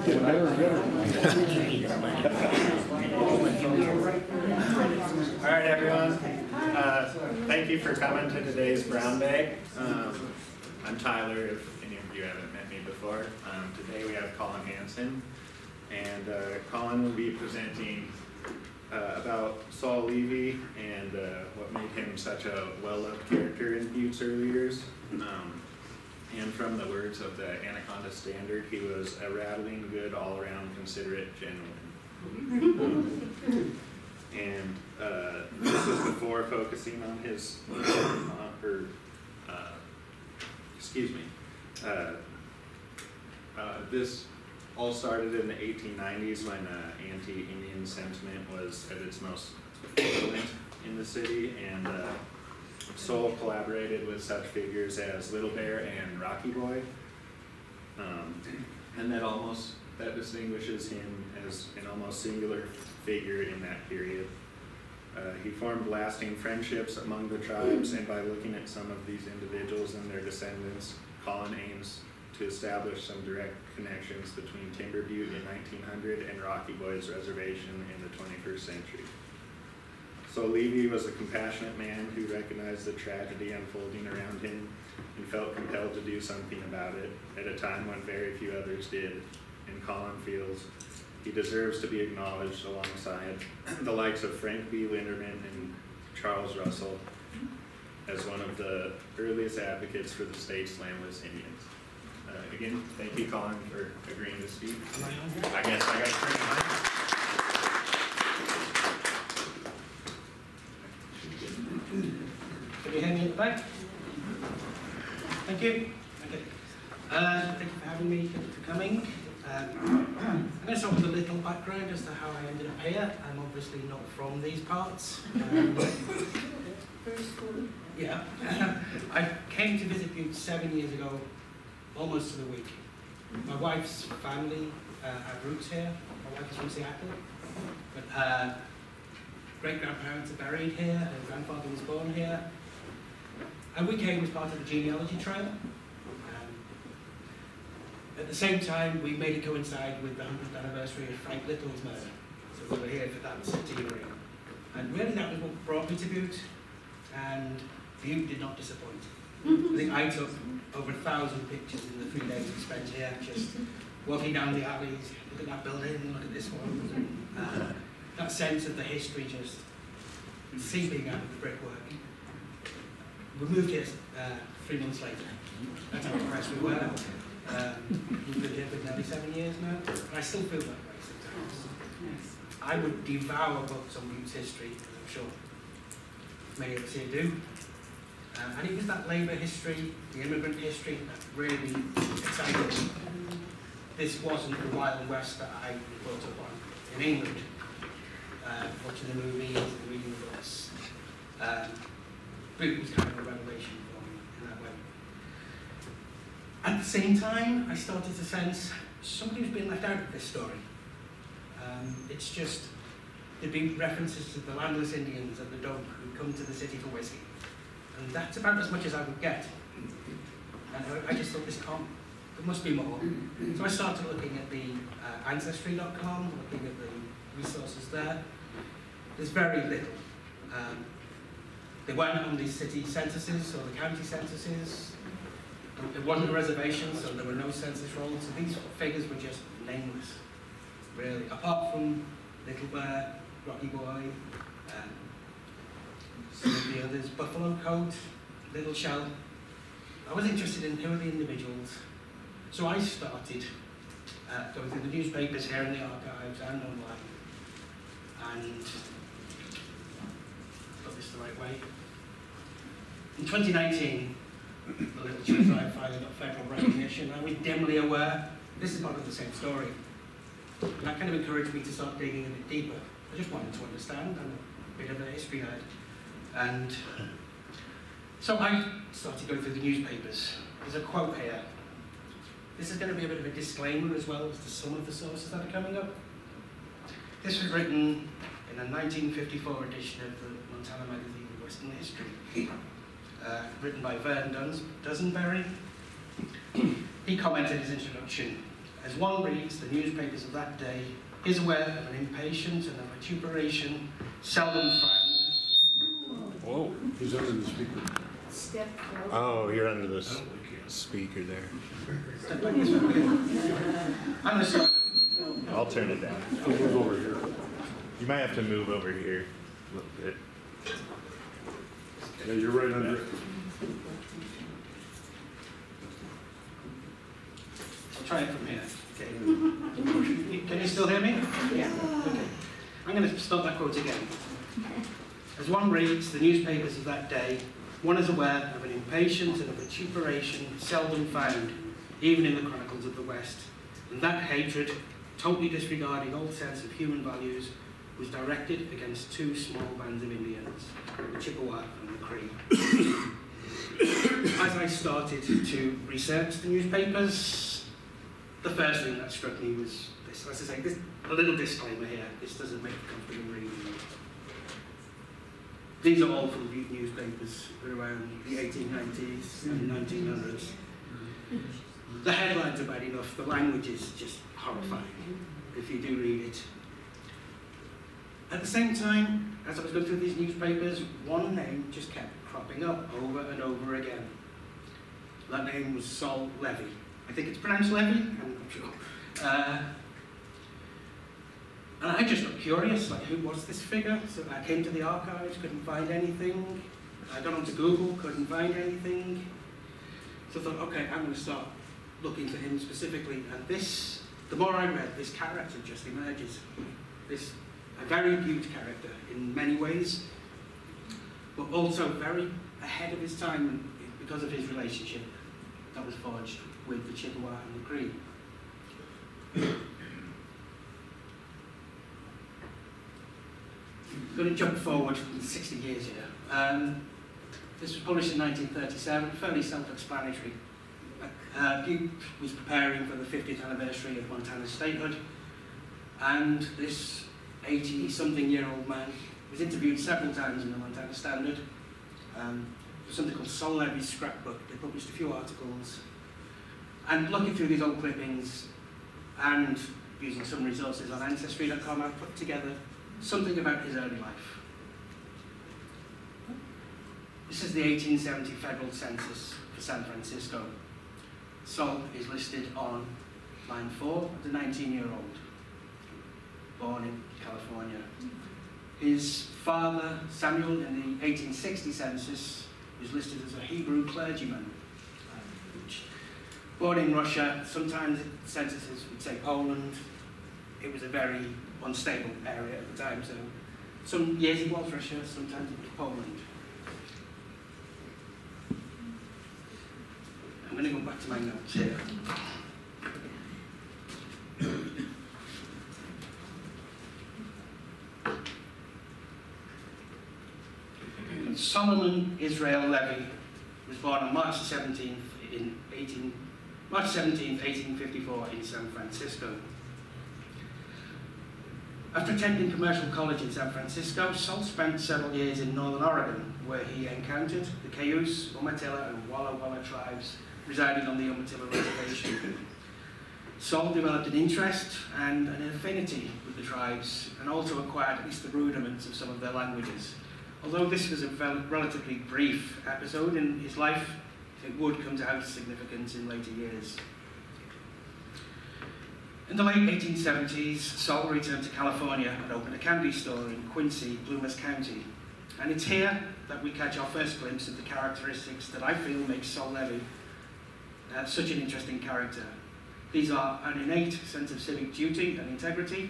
All right, everyone. Thank you for coming to today's Brown Day. I'm Tyler, if any of you haven't met me before. Today we have Colin Hanson, and Colin will be presenting about Sol Levy and what made him such a well-loved character in Butte's early years. And from the words of the Anaconda Standard, he was a rattling, good, all-around, considerate gentleman. And this was before focusing on his, this all started in the 1890s when anti-Indian sentiment was at its most virulent in the city, and Sol collaborated with such figures as Little Bear and Rocky Boy, and that distinguishes him as an almost singular figure in that period. He formed lasting friendships among the tribes, and by looking at some of these individuals and their descendants, Colin aims to establish some direct connections between Timber Butte in 1900 and Rocky Boy's Reservation in the 21st century. Sol Levy was a compassionate man who recognized the tragedy unfolding around him and felt compelled to do something about it at a time when very few others did, and Colin feels he deserves to be acknowledged alongside the likes of Frank B. Linderman and Charles Russell as one of the earliest advocates for the state's landless Indians. Again, thank you, Colin, for agreeing to speak. I guess I got to bring Can you hear me in the back? Thank you. Okay. Thank you for having me, for coming. I'm going to start with a little background as to how I ended up here. I'm obviously not from these parts. Yeah. I came to visit Butte 7 years ago, almost to the week. My wife's family have roots here. My wife is from Seattle. But her great-grandparents are buried here. Her grandfather was born here. And we came as part of the genealogy trail. At the same time, we made it coincide with the 100th anniversary of Frank Little's murder. So we were here for that centenary. And really that was what brought me to Butte. And Butte did not disappoint. I think I took over 1,000 pictures in the 3 days we spent here, just walking down the alleys, look at that building, look at this one. That sense of the history just seeping out of the brickwork. We moved here 3 months later. That's how impressed we were. We've been here for nearly 7 years now, and I still feel that way sometimes. Yes. I would devour books on Butte's history, as I'm sure many of us here do. And it was that labour history, the immigrant history, that really excited me. This wasn't the Wild West that I was brought up on in England, watching the movies and reading the books. Butte was kind of a revelation for me in that way. At the same time, I started to sense somebody was being left out of this story. It's just, there'd be references to the Landless Indians at the dump who come to the city for whiskey. And that's about as much as I would get. And I just thought, there must be more. So I started looking at the Ancestry.com, looking at the resources there. There's very little. They weren't on the city censuses or the county censuses. It wasn't a reservation, so there were no census rolls. So these figures were just nameless, really. Apart from Little Bear, Rocky Boy, some of the others, Buffalo Coat, Little Shell. I was interested in who are the individuals. So I started going through the newspapers here in the archives and online. And got this the right way. In 2019, the little church I finally got federal recognition. I was dimly aware this is part of the same story. And that kind of encouraged me to start digging a bit deeper. I just wanted to understand. I'm a bit of a history nerd. And so I started going through the newspapers. There's a quote here. This is going to be a bit of a disclaimer as well as to some of the sources that are coming up. This was written in a 1954 edition of the Montana magazine, Western History. Written by Vern Dunsbury. He commented his introduction As one reads the newspapers of that day, is aware of an impatience and a vituperation seldom found. Whoa. He's under the speaker. Step forward. Oh, you're under the speaker there. Step back this way. I'm going to start. I'll turn it down. It goes over here. You might have to move over here a little bit. Yeah, you're right under it. I'll try it from here. Okay. Can you still hear me? Yeah. Okay. I'm going to start that quote again. As one reads the newspapers of that day, one is aware of an impatience and a vituperation seldom found, even in the chronicles of the West. And that hatred, totally disregarding all sense of human values, was directed against two small bands of Indians, the Chippewa and the Cree. As I started to research the newspapers, the first thing that struck me was this. As I say, this, a little disclaimer here, this doesn't make a comfortable reading. These are all from Butte newspapers around the 1890s and 1900s. The headlines are bad enough, the language is just horrifying if you do read it. At the same time, as I was going through these newspapers, one name just kept cropping up over and over again. That name was Sol Levy. I think it's pronounced Levy, I'm not sure. And I just got curious, like, who was this figure? So I came to the archives, couldn't find anything. I got onto Google, couldn't find anything. So I thought, okay, I'm going to start looking for him specifically. And this, the more I read, this character just emerges. This, a very Butte character in many ways, but also very ahead of his time because of his relationship that was forged with the Chippewa and the Cree. I'm going to jump forward 60 years here. This was published in 1937, fairly self-explanatory. Butte was preparing for the 50th anniversary of Montana's statehood, and this 80-something-year-old man was interviewed several times in the Anaconda Standard. Something called Sol Levy's scrapbook. They published a few articles. And looking through these old clippings and using some resources on Ancestry.com, I've put together something about his early life. This is the 1870 federal census for San Francisco. Sol is listed on line 4 as a 19-year-old, born in California. His father, Samuel, in the 1860 census, was listed as a Hebrew clergyman. Born in Russia, sometimes censuses would say Poland. It was a very unstable area at the time, so some years it was Russia, sometimes it was Poland. I'm going to go back to my notes here. Solomon Israel Levy was born on March 17th, 1854 in San Francisco. After attending commercial college in San Francisco, Sol spent several years in northern Oregon, where he encountered the Cayuse, Umatilla, and Walla Walla tribes residing on the Umatilla Reservation. Sol developed an interest and an affinity with the tribes, and also acquired at least the rudiments of some of their languages. Although this was a relatively brief episode in his life, it would come to have significance in later years. In the late 1870s, Sol returned to California and opened a candy store in Quincy, Plumas County. And it's here that we catch our first glimpse of the characteristics that I feel make Sol Levy such an interesting character. These are an innate sense of civic duty and integrity,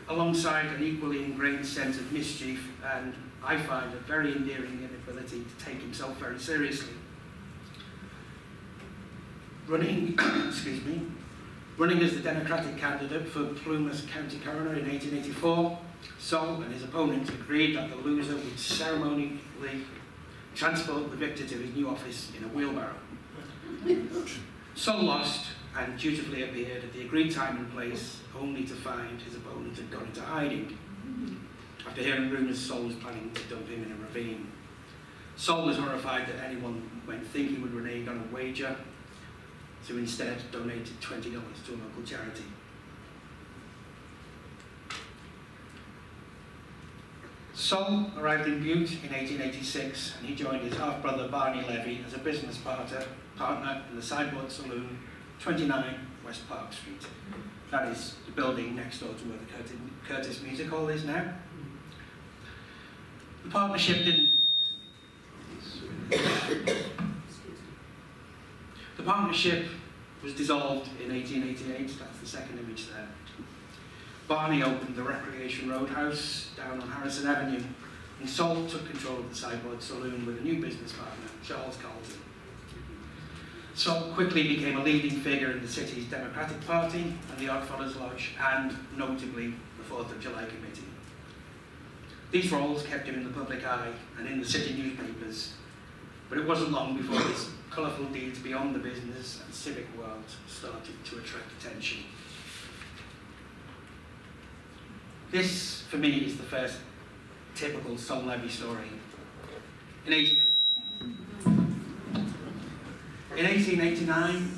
alongside an equally ingrained sense of mischief, and I find a very endearing inability to take himself very seriously. Running as the Democratic candidate for Plumas County Coroner in 1884, Sol and his opponent agreed that the loser would ceremonially transport the victor to his new office in a wheelbarrow. Sol lost and dutifully appeared at the agreed time and place, only to find his opponent had gone into hiding. After hearing rumours, Sol was planning to dump him in a ravine. Sol was horrified that anyone might think he would renege on a wager, so instead donated $20 to a local charity. Sol arrived in Butte in 1886, and he joined his half-brother Barney Levy as a business partner in the Sideboard Saloon, 29 West Park Street. That is the building next door to where the Curtis Music Hall is now. The partnership didn't... The partnership was dissolved in 1888, that's the second image there. Barney opened the Recreation Roadhouse down on Harrison Avenue, and Sol took control of the Sideboard Saloon with a new business partner, Charles Colin. Sol quickly became a leading figure in the city's Democratic Party and the Oddfellows Lodge, and notably the 4th of July Committee. These roles kept him in the public eye and in the city newspapers, but it wasn't long before his colourful deeds beyond the business and civic world started to attract attention. This, for me, is the first typical Sol Levy story. In 1889,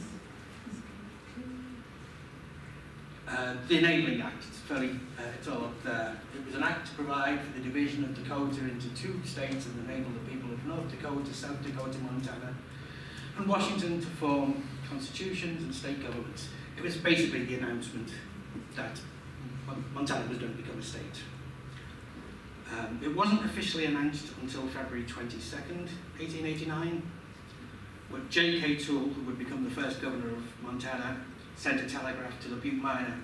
the Enabling Act, it's all up there. It was an act to provide for the division of Dakota into 2 states and enable the people of North Dakota, South Dakota, Montana, and Washington to form constitutions and state governments. It was basically the announcement that Montana was going to become a state. It wasn't officially announced until February 22nd, 1889, when J.K. Toole, who would become the first governor of Montana, sent a telegraph to the Butte miner.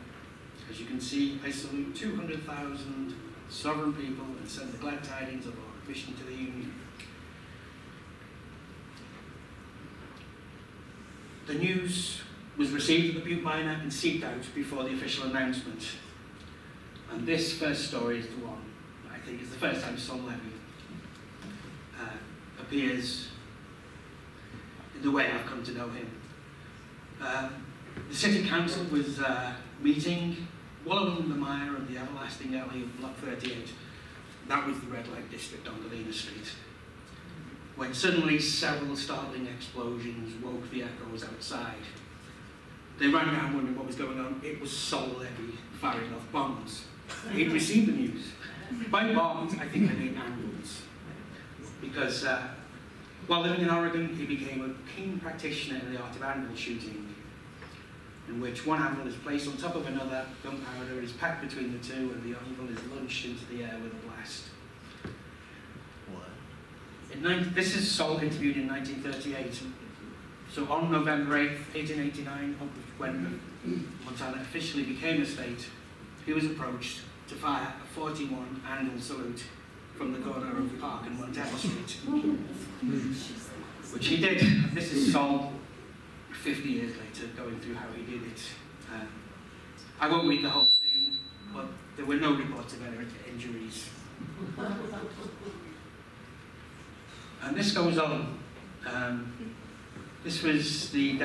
As you can see, I salute 200,000 sovereign people and send the glad tidings of our admission to the Union. The news was received at the Butte miner and seeped out before the official announcement. And this first story is the one that I think is the first time Sol Levy appears in the way I've come to know him. The City Council was meeting, wallowing in the mire of the everlasting alley of Block 38. That was the red light district on Galena Street, when suddenly several startling explosions woke the echoes outside. They ran down wondering what was going on. It was Sol Levy firing off bombs. He'd received the news. By bombs, I think I mean anvils. Because while living in Oregon, he became a keen practitioner in the art of anvil shooting, in which one anvil is placed on top of another, gunpowder is packed between the two, and the anvil is launched into the air with a blast. This is Sol interviewed in 1938. So on November 8th, 1889, when Montana officially became a state, he was approached to fire a 41 anvil salute from the corner of Park and Montana Street, which he did. This is Sol 50 years later going through how he did it. I won't read the whole thing, but there were no reports of any injuries. And this goes on. This was these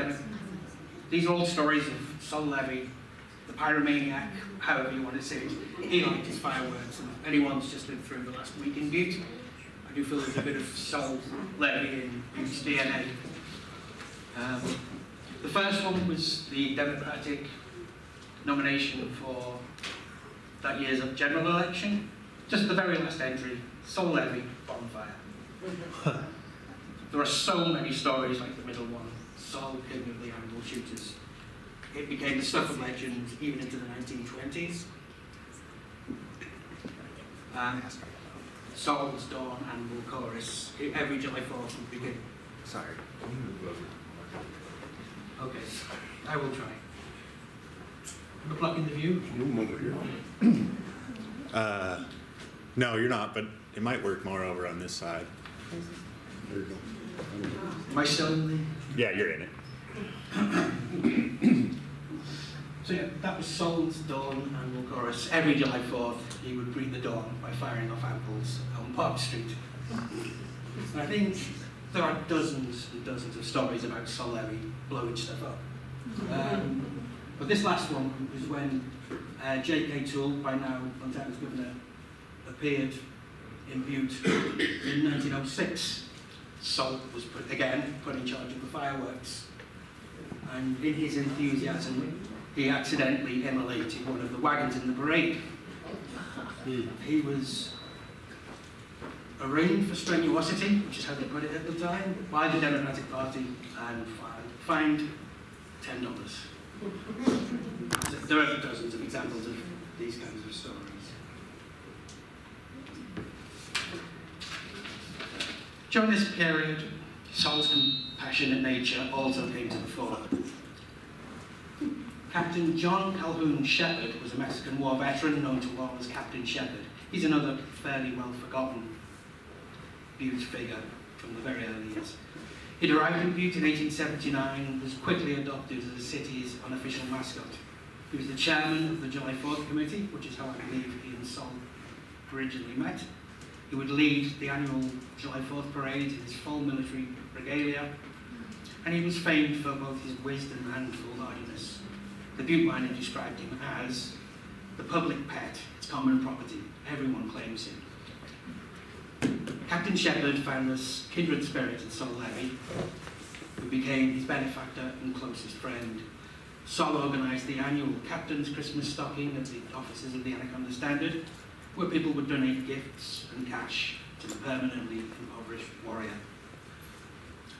are all stories of Sol Levy, the pyromaniac, however you want to say it. He liked his fireworks, and if anyone's just lived through the last week in Butte, I do feel there's a bit of Sol Levy in Butte's DNA. The first one was the Democratic nomination for that year's general election. Just the very last entry, Sol Levy, bonfire. There are so many stories like the middle one, Sol, king of the anvil shooters. It became the stuff of legend even into the 1920s. Sol's Dawn Anvil Chorus, every July 4th would begin. Sorry. Okay, I will try. Am I blocking the view? No, you're not, but it might work more over on this side. There you go. Am I still in the... Yeah, you're in it. So yeah, that was Sol's Dawn Anvil Chorus. Every July 4th, he would greet the dawn by firing off anvils on Park Street. And I think there are dozens and dozens of stories about Sol Levy blowing stuff up. But this last one was when J.K. Toole, by now Montana's governor, appeared in Butte in 1906. Sol was put in charge of the fireworks. and in his enthusiasm, he accidentally immolated one of the wagons in the parade. He was arraigned for strenuosity, which is how they put it at the time, by the Democratic Party, and fined $10. There are dozens of examples of these kinds of stories. During this period, Sol's compassionate nature also came to the fore. Captain John Calhoun Shepherd was a Mexican War veteran known to all as Captain Shepherd. He's another fairly well-forgotten Butte figure from the very early years. He'd arrived in Butte in 1879 and was quickly adopted as the city's unofficial mascot. He was the chairman of the July 4th committee, which is how I believe he and Sol originally met. He would lead the annual July 4th parade in his full military regalia, and he was famed for both his wisdom and foolhardiness. The Butte miner described him as the public pet, it's common property, everyone claims him. Captain Shepherd found this kindred spirit in Sol Levy, who became his benefactor and closest friend. Sol organised the annual Captain's Christmas stocking at the offices of the Anaconda Standard, where people would donate gifts and cash to the permanently impoverished warrior.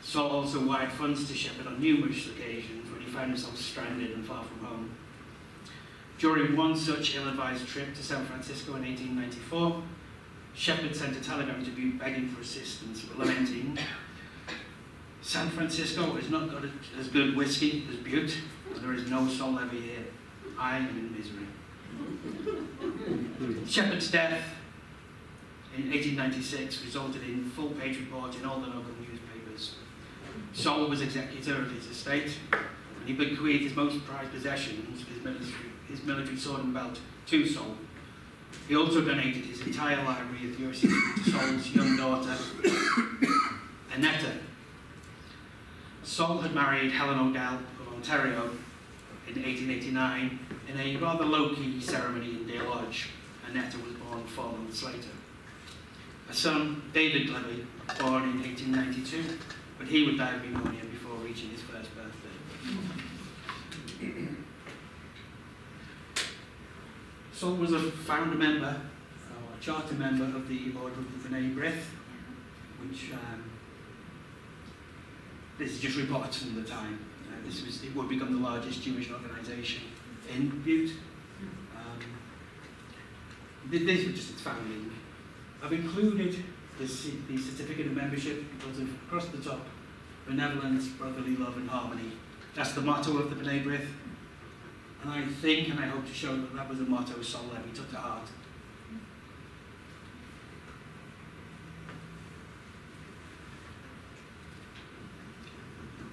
Sol also wired funds to Shepherd on numerous occasions when he found himself stranded and far from home. During one such ill-advised trip to San Francisco in 1894, Shepherd sent a telegram to Butte begging for assistance, but lamenting, "San Francisco has not got as good whiskey as Butte, and there is no Sol Levy here. I am in misery." Shepherd's death in 1896 resulted in full-page report in all the local newspapers. Sol was executor of his estate, and he bequeathed his most prized possessions, his military sword and belt, to Sol. He also donated his entire library of U.S. history to Sol's young daughter, Annetta. Sol had married Helen Odell of Ontario in 1889 in a rather low-key ceremony in Deer Lodge. Annetta was born 4 months later. A son, David Levy, born in 1892, but he would die of pneumonia before reaching his first birthday. Sol was a founder member, or a charter member of the Order of the B'nai B'rith, which this is just reports from the time. It would become the largest Jewish organisation in Butte. This was just its founding. I've included the certificate of membership because of across the top, benevolence, brotherly love and harmony. That's the motto of the B'nai B'rith. And I think, and I hope to show that that was a motto Sol Levy took to heart.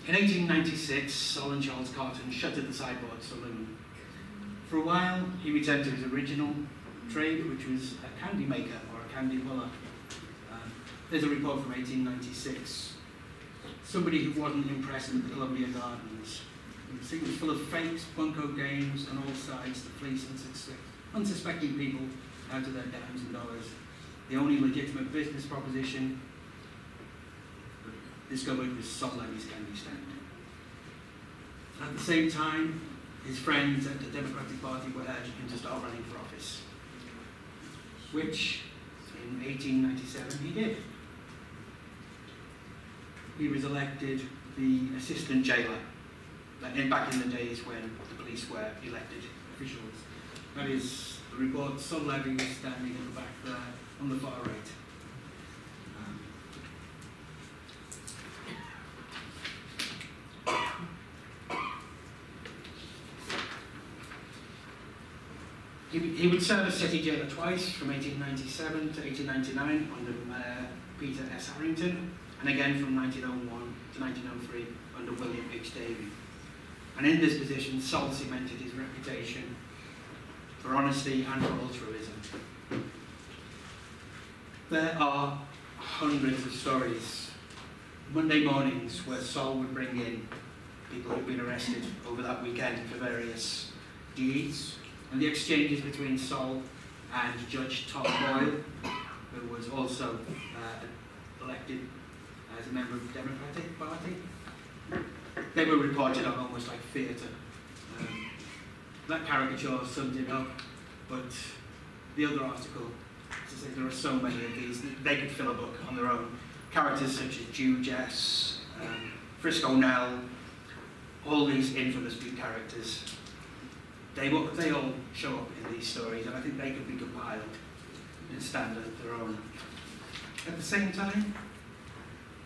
In 1896, Sol and Charles Carton shuttered the sideboard saloon. For a while, he returned to his original trade, which was a candy maker or a candy puller. There's a report from 1896. Somebody who wasn't impressed with the Columbia Gardens. It was full of fakes, bunco games, and all sides to fleece unsuspecting people out of their dimes and dollars. The only legitimate business proposition discovered was Sol Levy's candy stand. At the same time, his friends at the Democratic Party were urging him to start running for office, which in 1897 he did. He was elected the assistant jailer, back in the days when the police were elected officials. That is the report. Sol Levy was standing in the back there on the far right. He would serve as city jailer twice, from 1897 to 1899 under Mayor Peter S. Harrington, and again from 1901 to 1903 under William H. Davey. And in this position, Sol cemented his reputation for honesty and for altruism. There are hundreds of stories. Monday mornings where Sol would bring in people who'd been arrested over that weekend for various deeds, and the exchanges between Sol and Judge Tom Boyle, who was also elected as a member of the Democratic Party. they were reported on almost like theatre. That caricature summed it up, but the other article, as I say, there are so many of these, they could fill a book on their own. Characters such as Jew Jess, Frisco Nell, all these infamous Butte characters, they all show up in these stories, and I think they could be compiled and stand as their own. At the same time,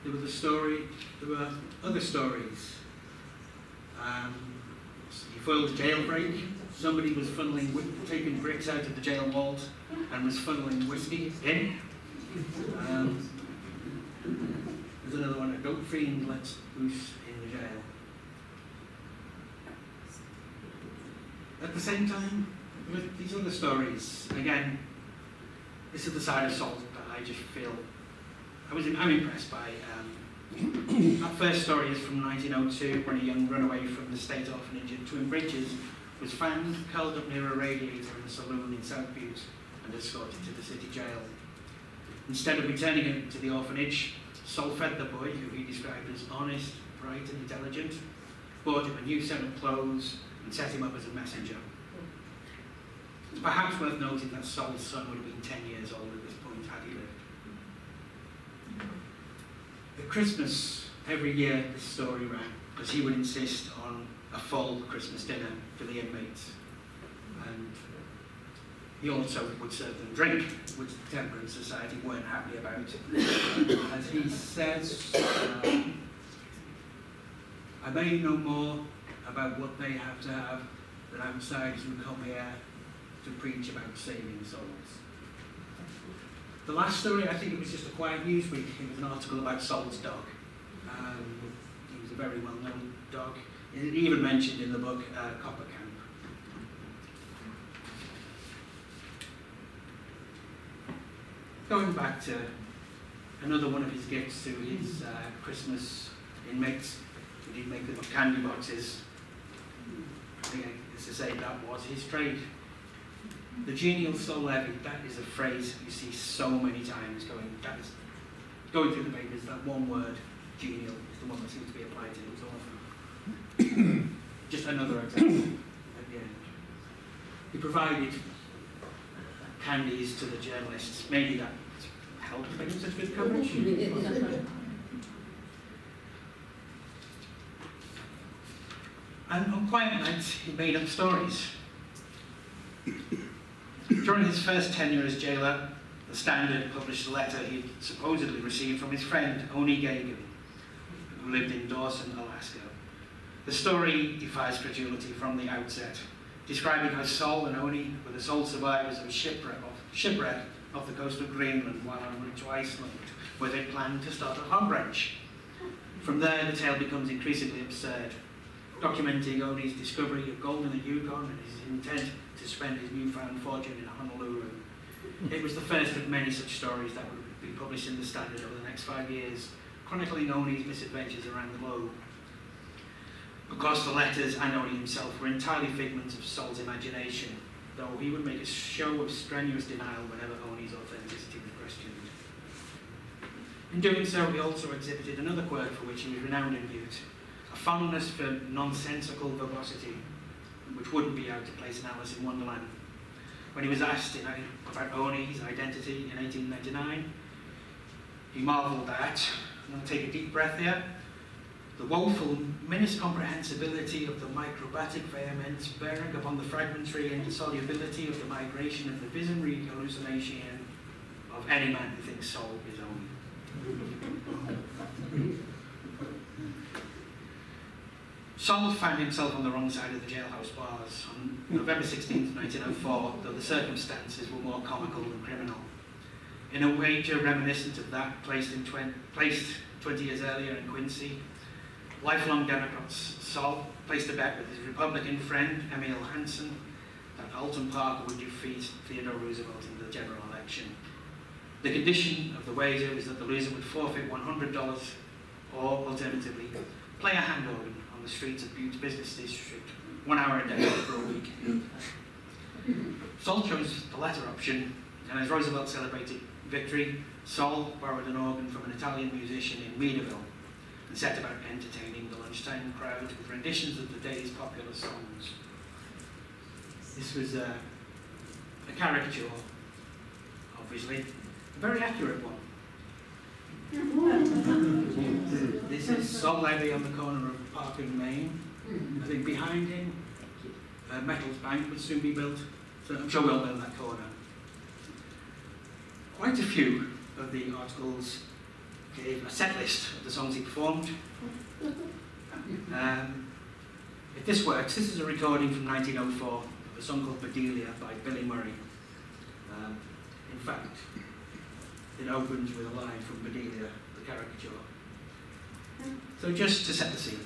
there were other stories. You foiled a jailbreak. Somebody was taking bricks out of the jail walls and was funneling whiskey in. There's another one, a goat fiend lets loose in the jail. At the same time, with these other stories, again, this is the side of Sol that I just feel I'm impressed by. That first story is from 1902, when a young runaway from the state orphanage at Twin Bridges was found curled up near a radiator in a saloon in South Butte and escorted to the city jail. Instead of returning him to the orphanage, Sol fed the boy, who he described as honest, bright and intelligent, bought him a new set of clothes and set him up as a messenger. It's perhaps worth noting that Sol's son would have been 10 years old at this point had he lived. At Christmas, every year this story ran, because he would insist on a full Christmas dinner for the inmates. And he also would serve them drink, which the Temperance Society weren't happy about. As he says, I may know more about what they have to have than outsiders who come here to preach about saving souls. The last story, I think it was just a quiet Newsweek. It was an article about Sol's dog. He was a very well-known dog. It even mentioned in the book Copper Camp. Going back to another one of his gifts to his Christmas inmates, he did make little candy boxes. Again, as I say, that was his trade. The genial Sol Levy, that is a phrase you see so many times going through the papers. That one word, genial, is the one that seems to be applied to it so often. Just another example at the end. He provided candies to the journalists. Maybe that helped make such good coverage. And on quiet nights, he made up stories. During his first tenure as jailer, the Standard published a letter he supposedly received from his friend, Oni Gagan, who lived in Dawson, Alaska. The story defies credulity from the outset, describing how Sol and Oni were the sole survivors of a shipwreck off the coast of Greenland while en route to Iceland, where they planned to start a hog ranch. From there, the tale becomes increasingly absurd, documenting Oni's discovery of gold in the Yukon and his intent to spend his newfound fortune in Honolulu. It was the first of many such stories that would be published in the Standard over the next 5 years, chronicling Oni's misadventures around the globe. Of course, the letters and Oni himself were entirely figments of Sol's imagination, though he would make a show of strenuous denial whenever Oni's authenticity was questioned. In doing so, he also exhibited another quirk for which he was renowned in Butte, a fondness for nonsensical verbosity, which wouldn't be out of place in Alice in Wonderland. When he was asked about Oni's identity in 1899, he marvelled at, I'm going to take a deep breath here, the woeful miscomprehensibility of the microbatic vehemence bearing upon the fragmentary indissolubility of the migration of the visionary hallucination of any man who thinks Sol is Oni. Sol found himself on the wrong side of the jailhouse bars on November 16, 1904, though the circumstances were more comical than criminal. In a wager reminiscent of that placed 20 years earlier in Quincy, lifelong Democrat Sol placed a bet with his Republican friend, Emil Hanson, that Alton Parker would defeat Theodore Roosevelt in the general election. The condition of the wager was that the loser would forfeit $100 or, alternatively, play a hand organ on the streets of Butte's business district 1 hour a day for a week. Sol chose the latter option, and as Roosevelt celebrated victory, Sol borrowed an organ from an Italian musician in Meadville and set about entertaining the lunchtime crowd with renditions of the day's popular songs. This was a caricature, obviously, a very accurate one. This is Sol Levy on the corner of Park and Main. I think behind him, a metals bank would soon be built, so I'm sure we'll know that corner. Quite a few of the articles gave a set list of the songs he performed. If this works, this is a recording from 1904 of a song called Bedelia by Billy Murray. In fact, it opens with a line from Bedelia, the caricature. So just to set the scene.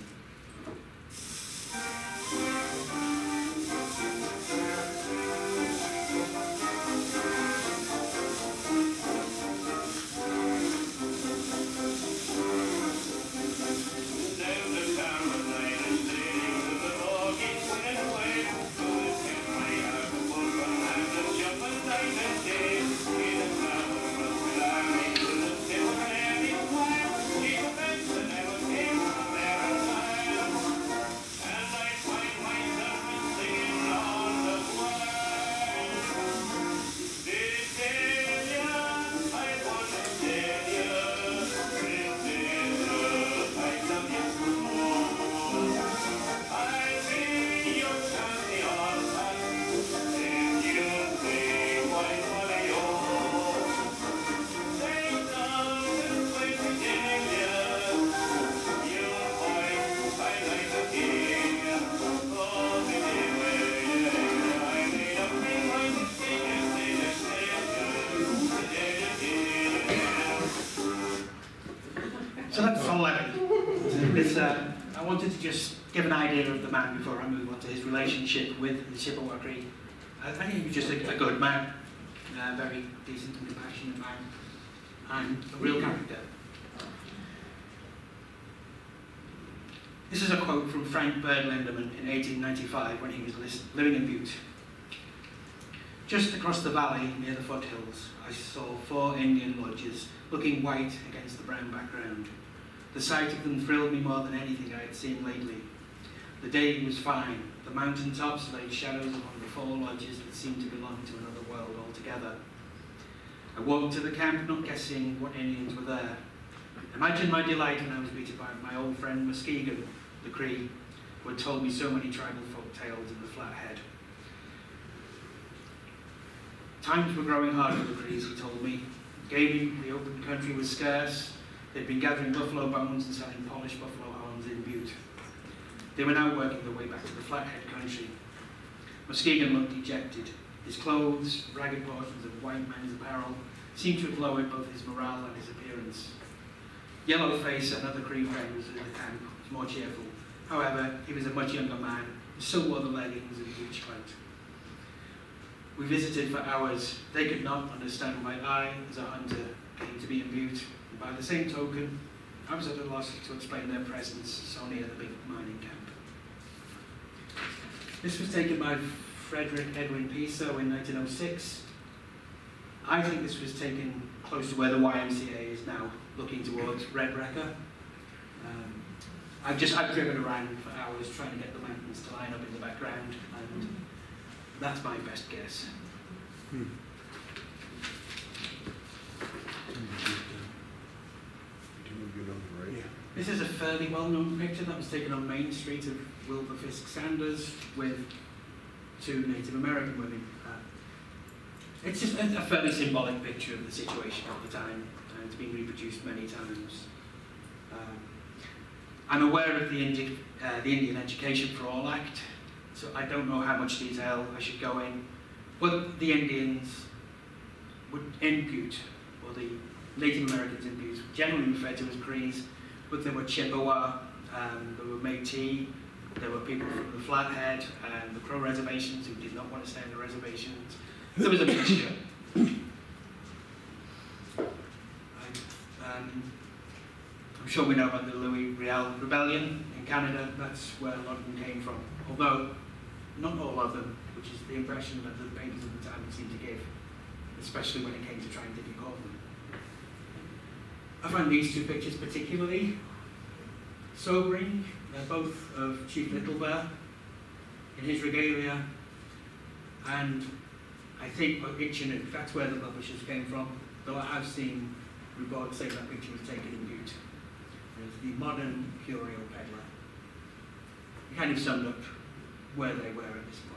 So that's Sol Levy. I wanted to just give an idea of the man before I move on to his relationship with the Chippewa Cree. I think he was just a good man, a very decent and compassionate man, and a real character. This is a quote from Frank Bird Linderman in 1895 when he was living in Butte. Just across the valley near the foothills, I saw 4 Indian lodges looking white against the brown background. The sight of them thrilled me more than anything I had seen lately. The day was fine. The mountain tops laid shadows upon the 4 lodges that seemed to belong to another world altogether. I walked to the camp, not guessing what Indians were there. Imagine my delight when I was greeted by my old friend Muskegon, the Cree, who had told me so many tribal folk tales in the Flathead. Times were growing hard for the Crees, he told me. Game in the open country was scarce. They'd been gathering buffalo bones and selling polished buffalo horns in Butte. They were now working their way back to the Flathead country. Muskegon looked dejected. His clothes, ragged portions of white man's apparel, seemed to have lowered both his morale and his appearance. Yellowface, another Cree friend, was in the camp, was more cheerful. However, he was a much younger man, and still wore the leggings and breech coat. We visited for hours. They could not understand why I, as a hunter, came to be in Butte. And by the same token, I was at a loss to explain their presence so near the big mining camp. This was taken by Frederick Edwin Piso in 1906. I think this was taken close to where the YMCA is now, looking towards Red Wrecker. I've driven around for hours trying to get the mountains to line up in the background, and that's my best guess. This is a fairly well-known picture that was taken on Main Street of Wilbur Fisk Sanders with 2 Native American women. It's just a fairly symbolic picture of the situation at the time, and it's been reproduced many times. I'm aware of the Indian Education for All Act, so I don't know how much detail I should go in, but the Indians in Butte, or the Native Americans in Butte, generally referred to as Crees, but there were Chippewa, there were Métis, there were people from the Flathead and the Crow reservations who did not want to stay on the reservations. There was a mixture. I'm sure we know about the Louis Riel Rebellion in Canada. That's where a lot of them came from, although not all of them, which is the impression that the painters of the time seemed to give, especially when it came to trying to decode them. I find these 2 pictures particularly sobering. They're both of Chief Little Bear in his regalia, and I think Itchinnock, that's where the publishers came from, though I have seen reports saying that picture was taken in Butte. There's the modern curio peddler. He kind of summed up where they were at this point.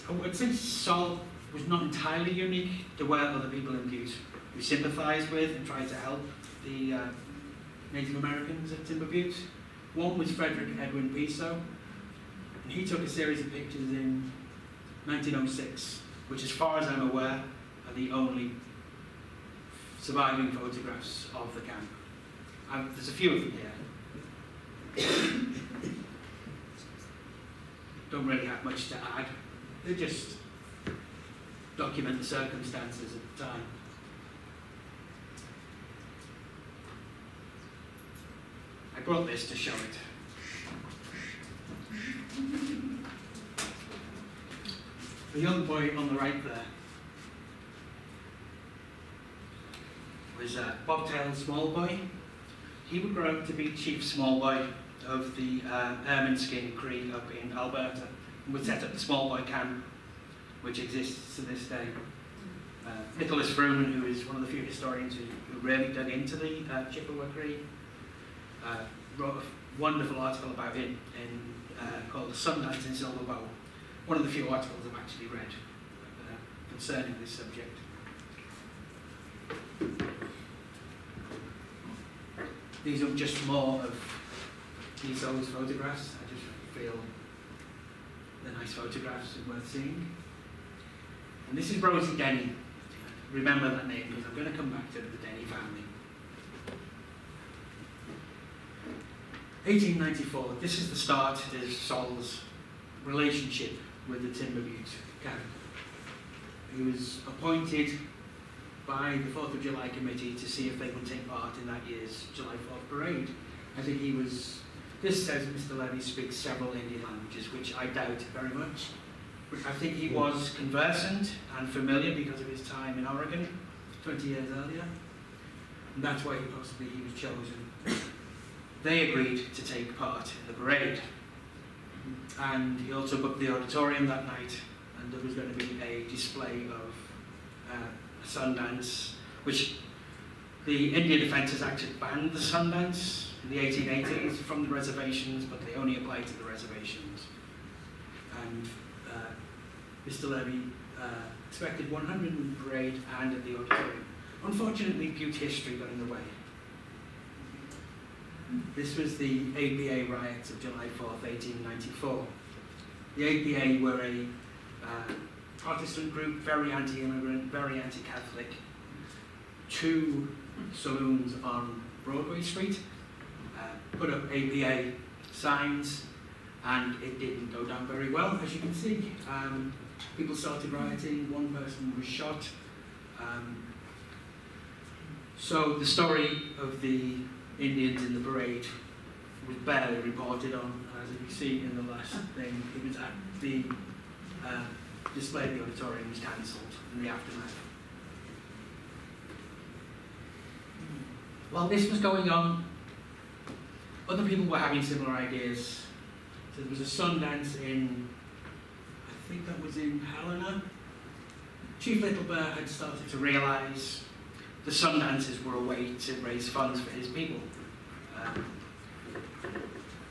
I would say Sol was not entirely unique. There were other people in Butte who sympathised with and tried to help the Native Americans at Timber Butte. One was Frederick Edwin Piso, and he took a series of pictures in 1906, which, as far as I'm aware, are the only surviving photographs of the camp. There's a few of them here. Don't really have much to add. They just document the circumstances at the time. I brought this to show it. The young boy on the right there was Bobtail Smallboy. He would grow up to be Chief Smallboy of the Ermine Skin Cree up in Alberta, and would set up the Smallboy camp, which exists to this day. Nicholas Fruman, who is one of the few historians who really dug into the Chippewa Cree, wrote a wonderful article about it called Sundance in Silver Bow. One of the few articles I've actually read concerning this subject. These are just more of Piso's photographs. I just feel they're nice photographs and worth seeing. And this is Rosie Denny. Remember that name because I'm going to come back to the Denny family. 1894, this is the start of Sol's relationship with the Timber Butte camp. He was appointed by the 4th of July committee to see if they would take part in that year's July 4th parade. I think he was, this says Mr. Levy speaks several Indian languages, which I doubt very much. But I think he was conversant and familiar because of his time in Oregon 20 years earlier. And that's why possibly he was chosen. They agreed to take part in the parade. And he also booked the auditorium that night, and there was going to be a display of a Sundance, which the Indian Defences Act had banned the Sundance in the 1880s from the reservations, but they only applied to the reservations. And Mr. Levy expected 100 in the parade and at the auditorium. Unfortunately, Butte history got in the way. This was the APA riots of July 4th, 1894. The APA were a Protestant group, very anti-immigrant, very anti-Catholic. 2 saloons on Broadway Street put up APA signs, and it didn't go down very well, as you can see. People started rioting, one person was shot. So the story of the Indians in the parade was barely reported on, as you see in the last thing. It was at the display at the auditorium was cancelled in the aftermath. While this was going on, other people were having similar ideas. So there was a Sundance in, I think that was in Helena. Chief Little Bear had started to realise the Sundances were a way to raise funds for his people.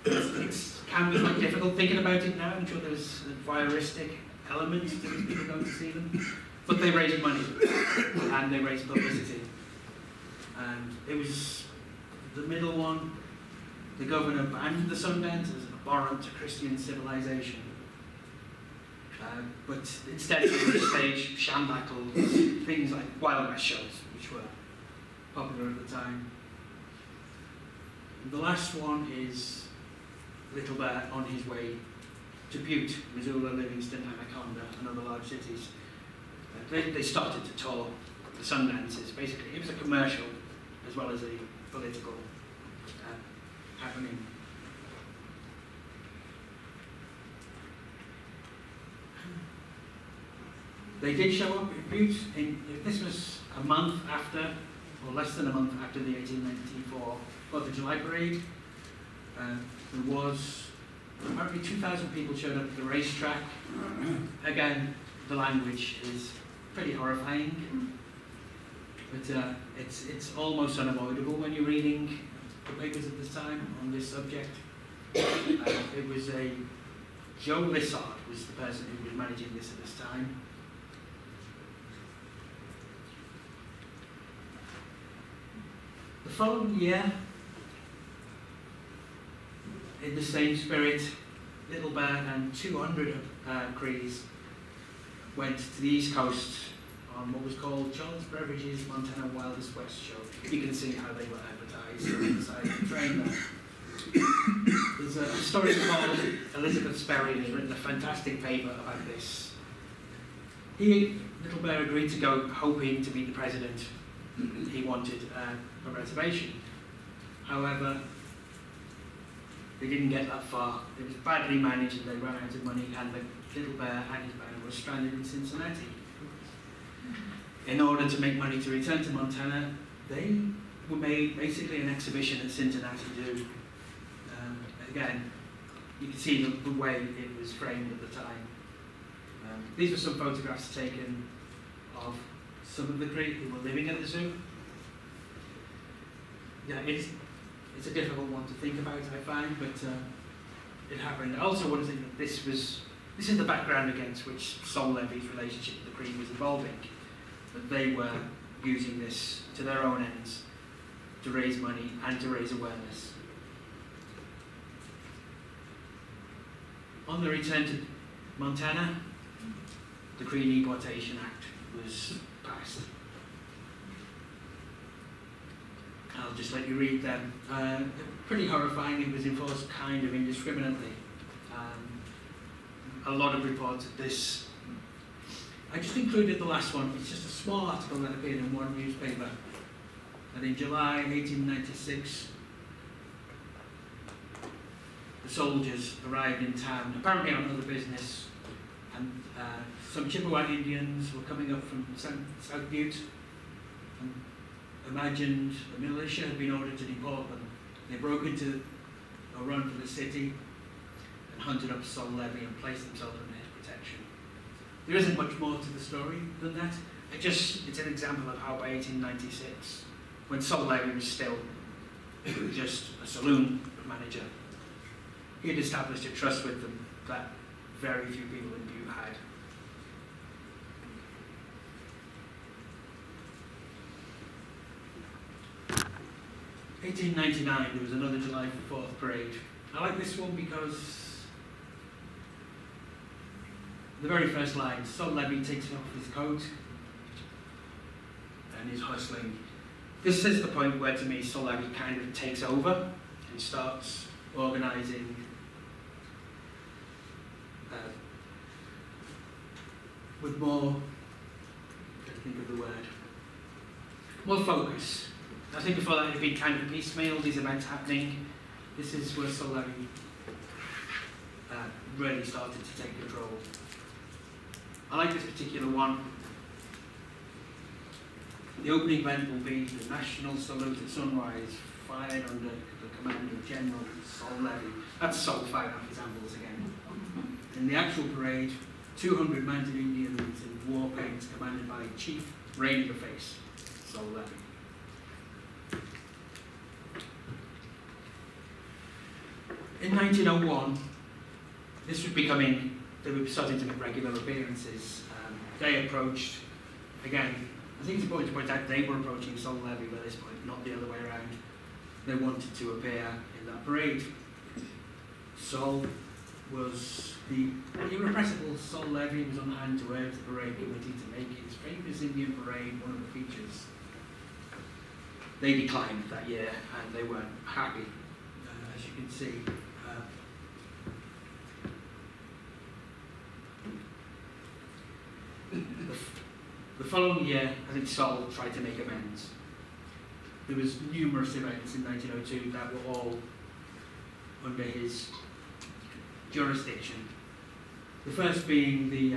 It can be quite difficult thinking about it now. I'm sure there's a voyeuristic element to these people going to see them. But they raised money and they raised publicity. And it was the middle one. The governor banned the Sundance as abhorrent to Christian civilization. But instead they would stage sham battles, things like Wild West shows, which were popular at the time. The last one is Little Bear on his way to Butte, Missoula, Livingston, Anaconda, and other large cities. They started to tour the Sundances. Basically, it was a commercial as well as a political happening. They did show up at Butte. This was a month after, or less than a month after the 1894 4th of July parade, there was apparently 2,000 people showed up at the racetrack. Again, the language is pretty horrifying, but it's almost unavoidable when you're reading the papers at this time on this subject. It was Joe Lissard was the person who was managing this at this time. The following year, in the same spirit, Little Bear and 200 Crees went to the East Coast on what was called Charles Beveridge's Montana Wildest West show. You can see how they were advertised on the side of the train there. There's a historian called Elizabeth Sperry who's written a fantastic paper about this. Little Bear agreed to go hoping to meet the president. He wanted a reservation. However, they didn't get that far. It was badly managed and they ran out of money, and the Little Bear and his band were stranded in Cincinnati. In order to make money to return to Montana, they were made basically an exhibition at Cincinnati Zoo. Again, you can see the way it was framed at the time. These were some photographs taken of some of the Cree who were living at the zoo. Yeah, it's a difficult one to think about, I find, but it happened. I also want to think that this is the background against which Sol Levy's relationship with the Cree was evolving. That they were using this to their own ends to raise money and to raise awareness. On the return to Montana, the Cree Deportation Act was passed. I'll just let you read them. Pretty horrifying. It was enforced kind of indiscriminately. A lot of reports of this. I just included the last one. It's just a small article that appeared in one newspaper. And in July 1896, the soldiers arrived in town, apparently on other business, and some Chippewa Indians were coming up from South Butte and imagined the militia had been ordered to deport them. They broke into a run for the city and hunted up Sol Levy and placed themselves under his protection. There isn't much more to the story than that. It's an example of how by 1896, when Sol Levy was still just a saloon manager, he had established a trust with them that very few people in Butte had. In 1899, there was another July 4th parade. I like this one because the very first line, Sol Levy takes off his coat and is hustling. This is the point where, to me, Sol Levy kind of takes over and starts organising with more, I can't think of the word, more focus. I think before that it had been kind of piecemeal, these events happening. This is where Sol Levy really started to take control. I like this particular one. The opening event will be the National Salute at Sunrise, fired under the command of General Sol Levy. That's Sol firing off his ambles again. In the actual parade, 200 mounted Indians in war paint commanded by Chief Rain in the Face, Sol Levy. In 1901, this was becoming, they were starting to make regular appearances. They approached, again, I think it's important to point out they were approaching Sol Levy by this point, not the other way around. They wanted to appear in that parade. Sol was the irrepressible Sol Levy was on hand to urge the parade committee to make its famous Indian parade one of the features. They declined that year and they weren't happy, as you can see. The following year, I think Sol tried to make amends. There was numerous events in 1902 that were all under his jurisdiction. The first being the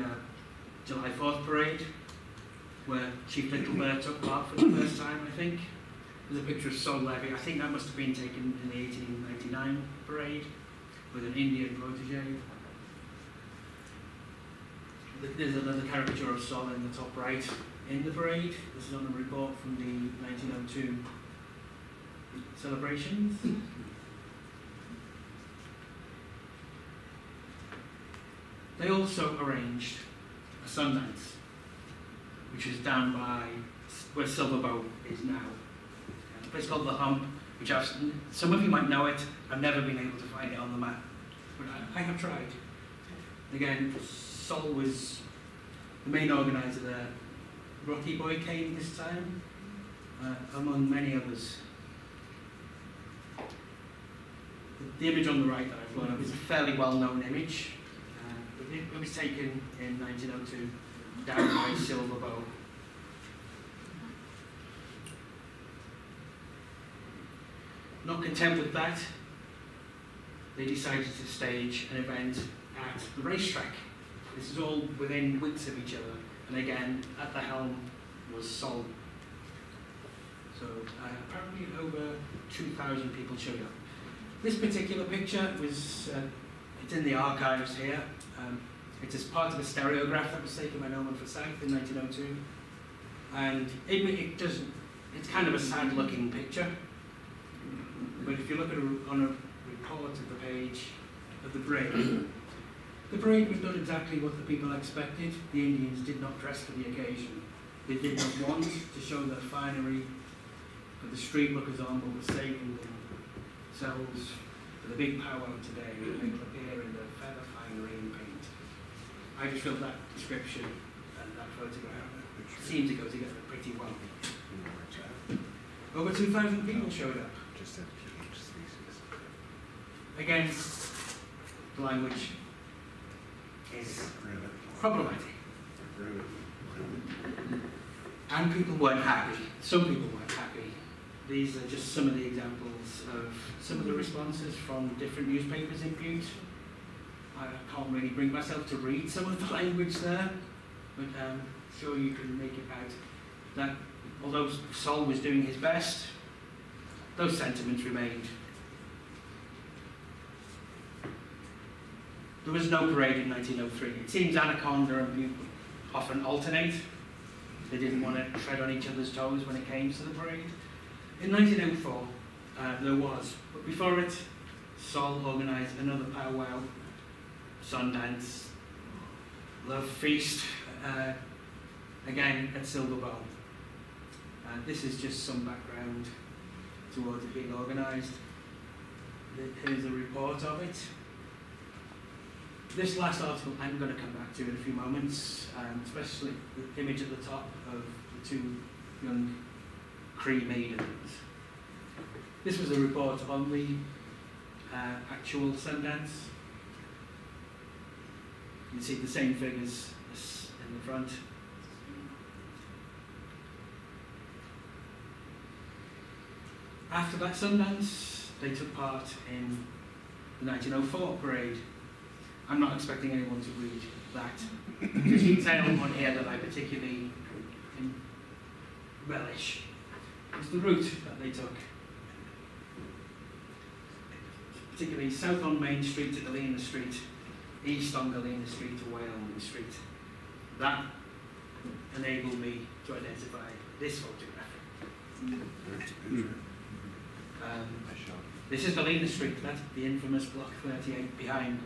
July 4th parade. where Chief Little Bear took part for the first time, I think. There's a picture of Sol Levy. I think that must have been taken in the 1899 parade with an Indian protege. There's another caricature of Sol in the top right in the parade. This is on a report from the 1902 celebrations. They also arranged a Sundance, which is down by where Silver Bow is now. A place called The Hump, which some of you might know it. I've never been able to find it on the map, but I have tried. Again, Sol was the main organizer there. Rocky Boy came this time, among many others. The image on the right that I've blown up is a fairly well-known image. It was taken in 1902 down by Silver Bow. Not content with that, they decided to stage an event at the racetrack. This is all within weeks of each other, and again, at the helm was Sol. So apparently over 2,000 people showed up. This particular picture was, it's in the archives here. It's as part of a stereograph that was taken by Norman Forsyth in 1902. And it's kind of a sad looking picture. But if you look at on a report of the page of the parade was done exactly what the people expected. The Indians did not dress for the occasion. They did not want to show their finery for the street lookers on, but were saving themselves for the big powwow today, which may appear in their feather finery and paint. I just feel that description and that photograph seem to go together pretty well. Over 2,000 people showed up. Again, the language is problematic. And people weren't happy. Some people weren't happy. These are just some of the examples of some of the responses from different newspapers in Butte. I can't really bring myself to read some of the language there, but I'm sure you can make it out that although Sol was doing his best, those sentiments remained. There was no parade in 1903. It seems Anaconda and Butte often alternate. They didn't want to tread on each other's toes when it came to the parade. In 1904, there was, but before it, Sol organised another powwow, Sundance, Love Feast, again at Silver Bow. This is just some background towards it being organised. Here's a report of it. This last article I'm going to come back to in a few moments, especially the image at the top of the two young Cree maidens. This was a report on the actual Sundance. You can see the same figures as in the front. After that Sundance, they took part in the 1904 parade. I'm not expecting anyone to read that. There's detail on here that I particularly relish. It's the route that they took. Particularly south on Main Street to Galena Street, east on Galena Street to Wyoming Street. That enabled me to identify this photograph. This is Galena Street, that's the infamous Block 38 behind,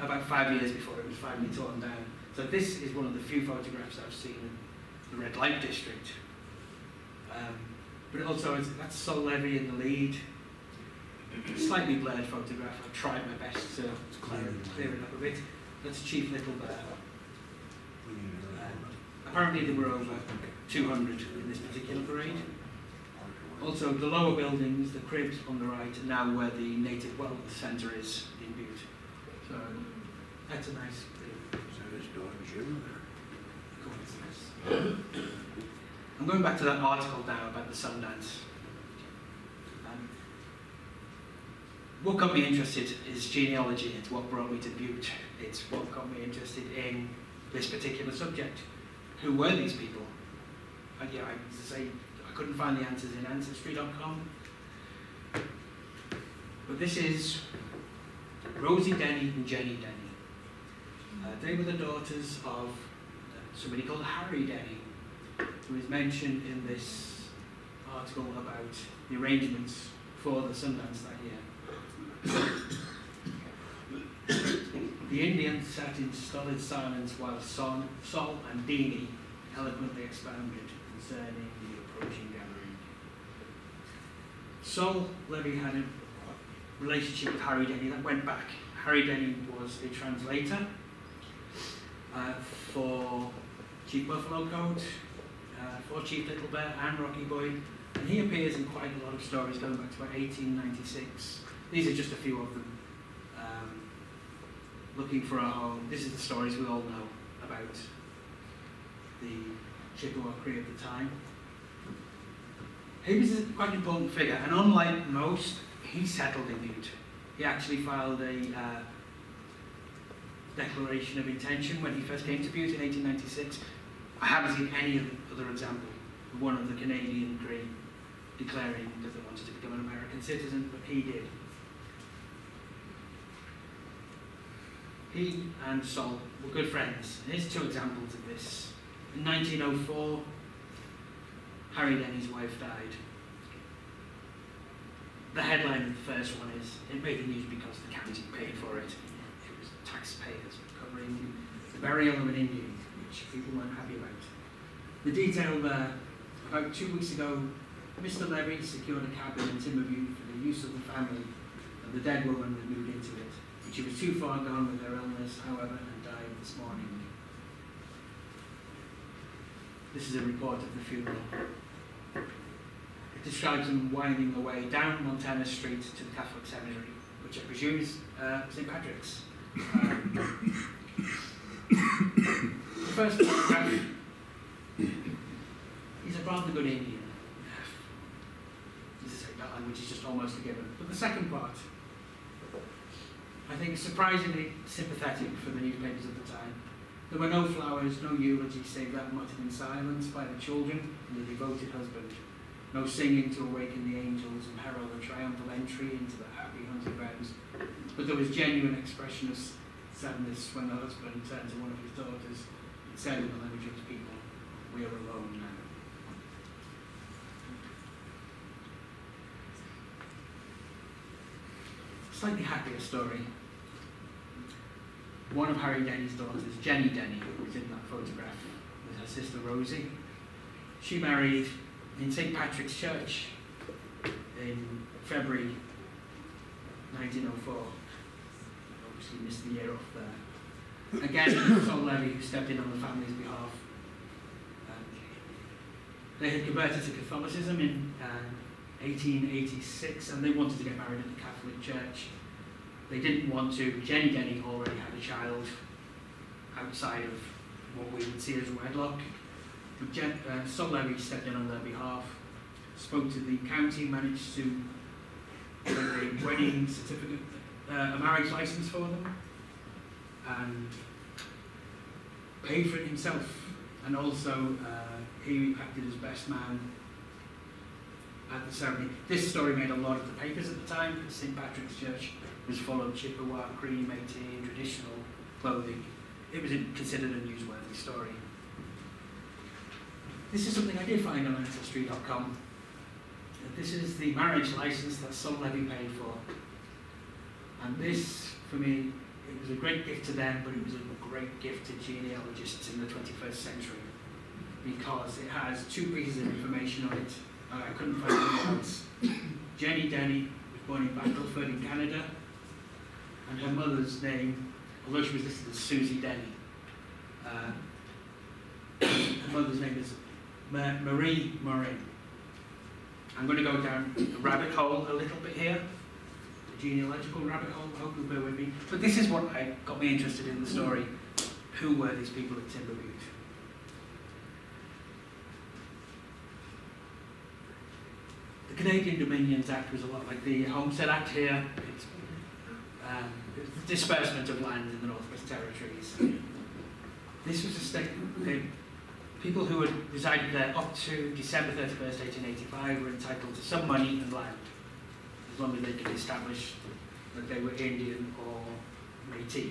about 5 years before it was finally torn down. So this is one of the few photographs I've seen in the red light district. But also, that's Sol Levy in the lead. Slightly blurred photograph. I've tried my best to clear it up a bit. That's Chief Little Bear. Apparently there were over 200 in this particular parade. Also, the lower buildings, the cribs on the right, are now where the Native Wellness Centre is in Butte. So that's a nice thing. I'm going back to that article now about the Sundance. What got me interested is genealogy. It's what brought me to Butte. It's what got me interested in this particular subject. who were these people? And yeah, as I say, I couldn't find the answers in Ancestry.com. But this is Rosie Denny and Jenny Denny. They were the daughters of somebody called Harry Denny, who is mentioned in this article about the arrangements for the Sundance that year. The Indians sat in stolid silence while Sol and Deanie eloquently expounded concerning the approaching gathering. Sol Levy had a relationship with Harry Denny that went back. Harry Denny was a translator for Chief Buffalo Coat, for Chief Little Bear and Rocky Boy, and he appears in quite a lot of stories going back to about 1896. These are just a few of them. Looking for a home. This is the stories we all know about the Chippewa Cree at the time. He was quite an important figure, and unlike most, he settled in Butte. He actually filed a declaration of intention when he first came to Butte in 1896. I haven't seen any other example of one of the Canadian Cree declaring that they wanted to become an American citizen, but he did. He and Sol were good friends. And here's two examples of this. In 1904, Harry Denny's wife died. The headline of the first one is, it made the news because the county paid for it. It was taxpayers covering the burial of an Indian, which people weren't happy about. The detail there, about 2 weeks ago, Mr. Levy secured a cabin in Timber Butte for the use of the family, and the dead woman had moved into it. She was too far gone with her illness, however, and died this morning. This is a report of the funeral. It describes them winding their way down Montana Street to the Catholic Seminary, which I presume is St. Patrick's. The first photograph, he's a rather good Indian. That language is just almost a given. But the second part, I think, is surprisingly sympathetic for the newspapers at the time. There were no flowers, no eulogies, save that muttered in silence by the children and the devoted husband. No singing to awaken the angels and herald a triumphal entry into the happy hunting grounds. But there was genuine expression of sadness when the husband turned to one of his daughters and said in the language of his people, "We are alone now." Slightly happier story. One of Harry Denny's daughters, Jenny Denny, who was in that photograph with her sister Rosie, she married in St. Patrick's Church in February 1904. Obviously missed the year off there. Again, Sol Levy, who stepped in on the family's behalf. They had converted to Catholicism in 1886, and they wanted to get married at the Catholic Church. They didn't want to. Jenny Denny already had a child outside of what we would see as wedlock. But Sol Levy stepped in on their behalf, spoke to the county, managed to get a wedding certificate, a marriage license for them, and paid for it himself. And also, he acted as best man at the ceremony. This story made a lot of the papers at the time, because St. Patrick's Church was full of Chippewa, Cree and Métis, traditional clothing. It was considered a newsworthy story. This is something I did find on Ancestry.com. This is the marriage license that Sol Levy paid for. And this, for me, it was a great gift to them, but it was a great gift to genealogists in the 21st century, because it has two pieces of information on it. I couldn't find anything else. Jenny Denny was born in Battleford in Canada, and her mother's name, although she was listed as Susie Denny, her mother's name is Marie Morin. I'm going to go down the rabbit hole a little bit here, the genealogical rabbit hole. I hope you'll bear with me. But this is what got me interested in the story. Who were these people at Timber Butte? The Canadian Dominions Act was a lot like the Homestead Act here. It's the disbursement of land in the Northwest Territories. This was a state, people who had resided there up to December 31st, 1885 were entitled to some money and land, as long as they could establish that they were Indian or Métis.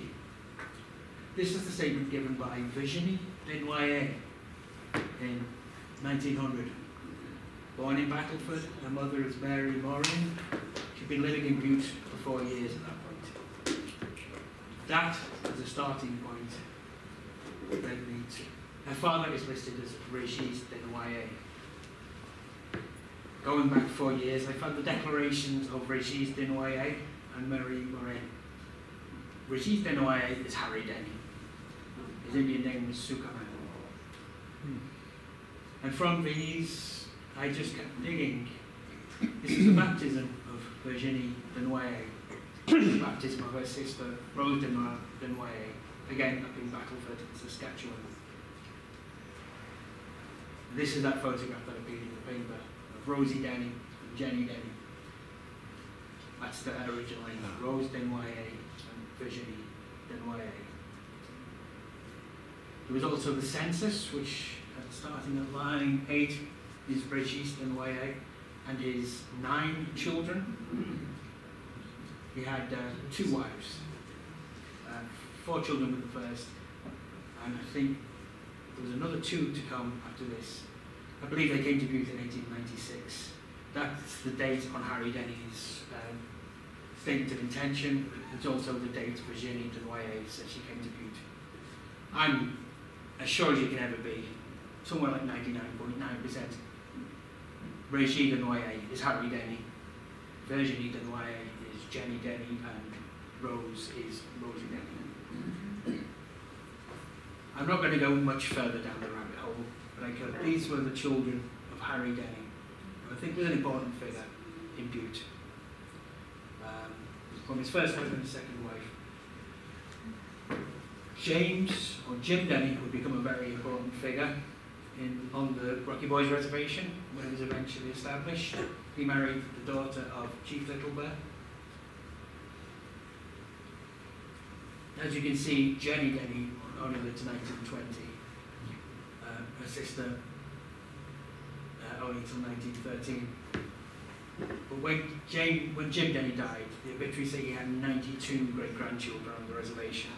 This is the statement given by Virginie Desnoyers in 1900. Born in Battleford, her mother is Mary Morin. She'd been living in Butte for 4 years at that point. That is a starting point. Her father is listed as Régis Desnoyers. Going back 4 years, I found the declarations of Régis Desnoyers and Mary Morin. Régis Desnoyers is Harry Denny. His Indian name was Sukaman. And from these, I just kept digging. This is the baptism of Virginie Desnoyers, the baptism of her sister, Rose Desnoyers, again up in Battleford, Saskatchewan. This is that photograph that appeared in the paper of Rosie Denny and Jenny Denny. That's the original name, Rose Desnoyers and Virginie Desnoyers. There was also the census, which starting at line 8 is Régis Desnoyers and his 9 children. He had 2 wives, 4 children with the first, and I think there was another 2 to come after this. I believe they came to Butte in 1896. That's the date on Harry Denny's statement of intention. It's also the date Virginie Desnoyers said she came to Butte. I'm as sure as you can ever be, somewhere like 99.9%. Régis Desnoyers is Harry Denny, Virginie Desnoyers is Jenny Denny, and Rose is Rosie Denny. I'm not going to go much further down the rabbit hole, but these were the children of Harry Denny, who I think was an important figure in Butte. From his first wife and his second wife. James, or Jim Denny, would become a very important figure on the Rocky Boys Reservation when it was eventually established. He married the daughter of Chief Little Bear. As you can see, Jenny Denny only lived to 1920. Her sister only until 1913. But when Jim Denny died, the obituaries say he had 92 great-grandchildren on the reservation,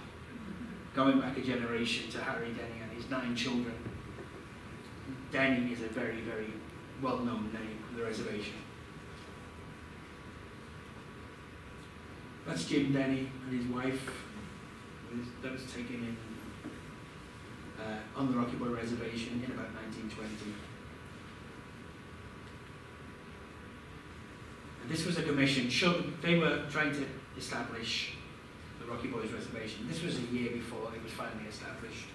going back a generation to Harry Denny and his 9 children. Denny is a very, very well-known name on the reservation. That's Jim Denny and his wife. That was taken in on the Rocky Boy Reservation in about 1920. And this was a commission. They were trying to establish the Rocky Boys Reservation. This was a year before it was finally established.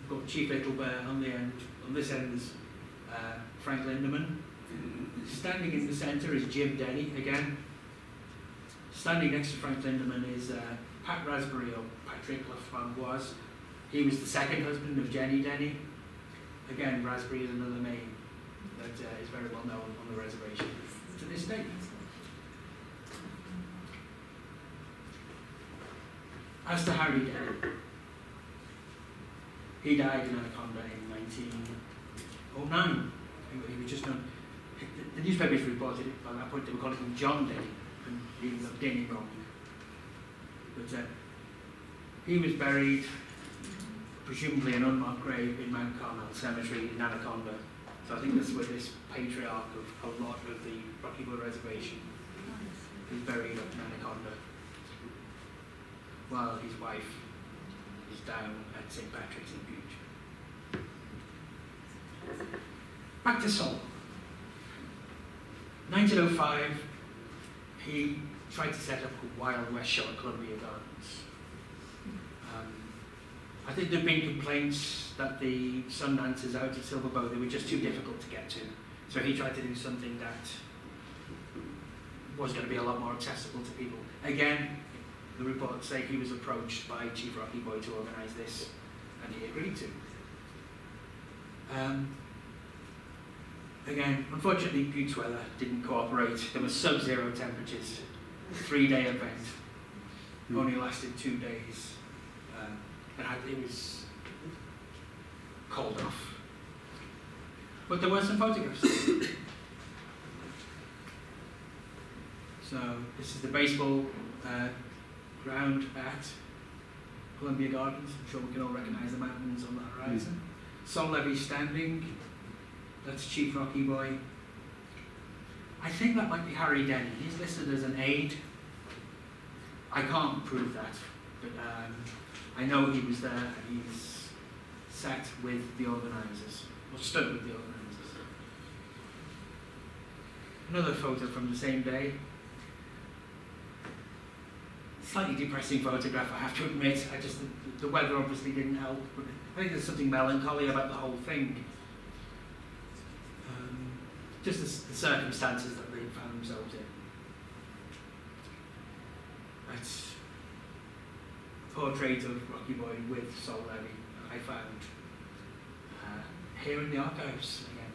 Got Chief Little Bear on the end. On this end is Frank Linderman. Standing in the centre is Jim Denny again. Standing next to Frank Linderman is Pat Raspberry, or Patrick Laframboise. He was the second husband of Jenny Denny. Again, Raspberry is another name that is very well known on the reservation to this day. As to Harry Denny, he died in Anaconda in 1909. He was just done. The newspapers reported it by that point. They were calling him John Denny, and he was Denny wrong. But he was buried, presumably an unmarked grave, in Mount Carmel Cemetery in Anaconda. So I think that's where this patriarch of a lot of the Rocky Boy Reservation is buried up in Anaconda, while his wife is down at St. Patrick's in Butte. Back to Sol. 1905, he tried to set up a Wild West show at Columbia Gardens. I think there have been complaints that the Sundances out at Silver Bow, they were just too difficult to get to. So he tried to do something that was going to be a lot more accessible to people. Again, the reports say he was approached by Chief Rocky Boy to organise this, and he agreed to. Again, unfortunately, Butte's weather didn't cooperate. There were sub-zero temperatures. 3-day event. Only lasted 2 days. called off. But there were some photographs. So this is the baseball ground at Columbia Gardens. I'm sure we can all recognise the mountains on the horizon. Sol Levy standing. That's Chief Rocky Boy. I think that might be Harry Denny. He's listed as an aide. I can't prove that, but I know he was there and he's sat with the organisers, or stood with the organisers. Another photo from the same day. Slightly depressing photograph, I have to admit. The weather obviously didn't help, but I think there's something melancholy about the whole thing. Just the circumstances that they found themselves in. That's a portrait of Rocky Boy with Sol Levy that I found here in the archives again.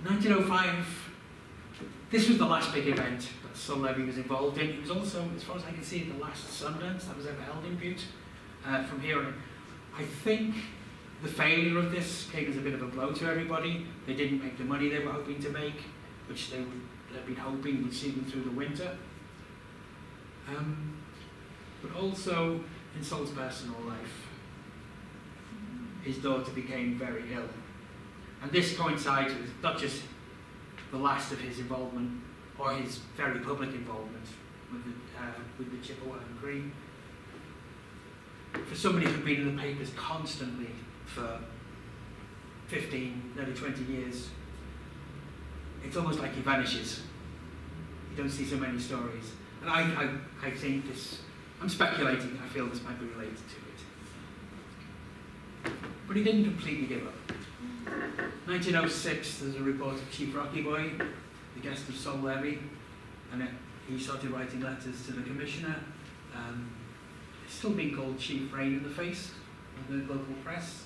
1905, this was the last big event that Sol Levy was involved in. It was also, as far as I can see, the last Sundance that was ever held in Butte. From here, I think the failure of this came as a bit of a blow to everybody. They didn't make the money they were hoping to make, which they'd been hoping would see them through the winter. But also, in Sol's personal life, his daughter became very ill. And this coincides with not just the last of his involvement, or his very public involvement with the Chippewa and Cree. For somebody who'd been in the papers constantly for 15, nearly 20 years, it's almost like he vanishes. You don't see so many stories. And I think this, I'm speculating, I feel this might be related to it. But he didn't completely give up. 1906, there's a report of Chief Rocky Boy, the guest of Sol Levy, and he started writing letters to the commissioner. It's still being called Chief Rain in the Face in the local press.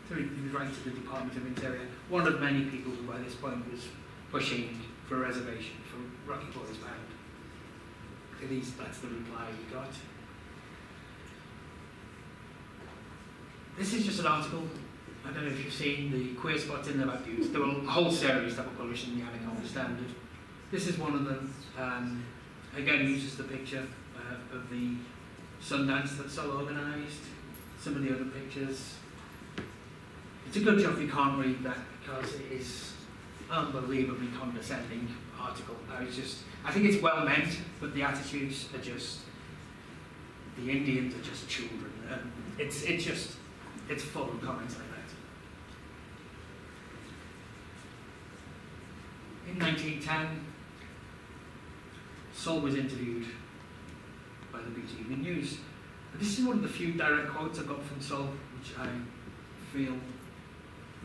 So he was writing to the Department of Interior, one of many people who by this point was pushing for a reservation for Rocky Boy's band. At least that's the reply he got. This is just an article. I don't know if you've seen the queer spots in the Butte. There were a whole series that were published in the Anaconda Standard. This is one of them. Again, uses the picture of the Sundance that Sol organised. Some of the other pictures. It's a good job you can't read that because it is unbelievably condescending article. I think it's well meant, but the attitudes are just, the Indians are just children. It's full of comments like that. In 1910, Sol was interviewed by the Butte Evening News. And this is one of the few direct quotes I've got from Sol, which I feel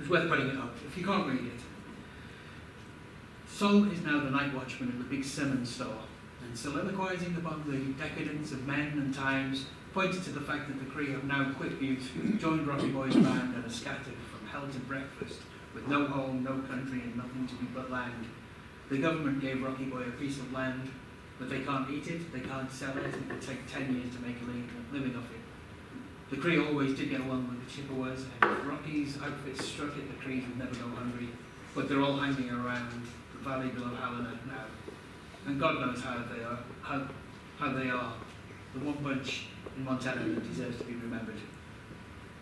is worth putting it up, if you can't read it. Sol is now the night watchman at the big Simmons store, and soliloquizing upon the decadence of men and times, pointed to the fact that the Cree have now quit Butte, joined Rocky Boy's band, and are scattered from hell to breakfast, with no home, no country, and nothing to be but land. The government gave Rocky Boy a piece of land, but they can't eat it, they can't sell it, it will take 10 years to make a living off it. The Cree always did get along with the Chippewas, and if Rocky's outfits struck it, the Cree would never go hungry, but they're all hanging around the valley below Helena now. And God knows how they are the one bunch in Montana that deserves to be remembered.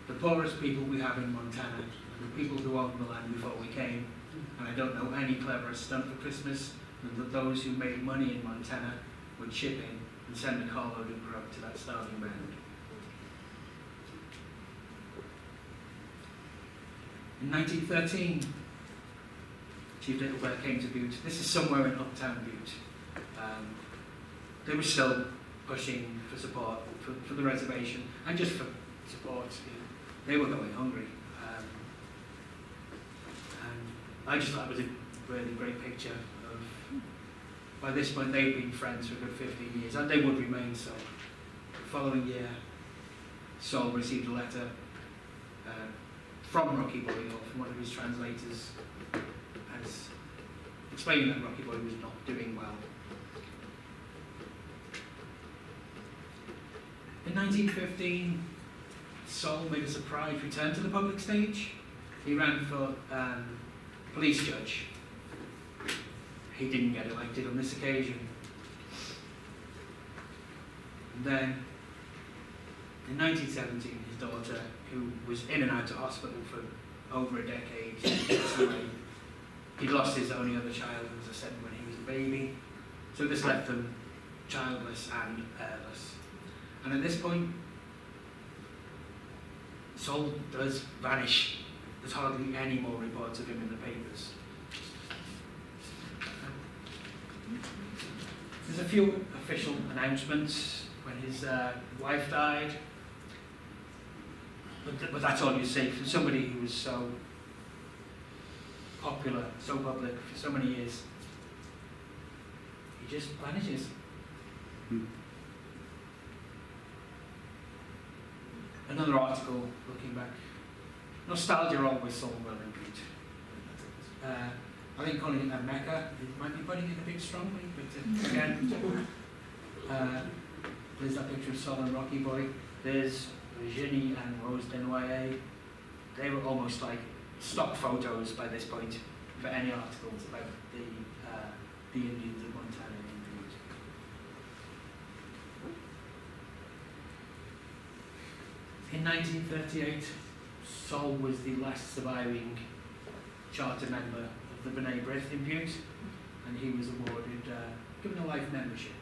The poorest people we have in Montana, the people who owned the land before we came, and I don't know any cleverer stunt for Christmas than that those who made money in Montana would chip in and send a carload of grub to that starving band. In 1913, Chief Littlebear came to Butte. This is somewhere in uptown Butte. They were still pushing for support for the reservation, and just for support. They were going hungry. And I just thought it was a really great picture of, by this point they'd been friends for a good 15 years, and they would remain so. The following year, Sol received a letter from Rocky Boy, or from one of his translators, as explaining that Rocky Boy was not doing well. In In 1915, Sol made a surprise return to the public stage. He ran for police judge. He didn't get elected on this occasion. And then, in 1917, his daughter, who was in and out of hospital for over a decade, he'd lost his only other child, as I said, when he was a baby. So this left them childless and heirless. And at this point, Sol does vanish. There's hardly any more reports of him in the papers. There's a few official announcements when his wife died, but that's all you see from somebody who was so popular, so public for so many years. He just vanishes. Another article looking back. Nostalgia always sold well in Butte. I think calling it a Mecca, it might be putting it a bit strongly, but again, there's that picture of Sol and Rocky Boy. There's Virginie and Rose Denoyer. They were almost like stock photos by this point for any articles about the Indians of Montana in Butte. In 1938, Sol was the last surviving charter member of the B'nai B'rith in Butte, and he was awarded, given a life membership.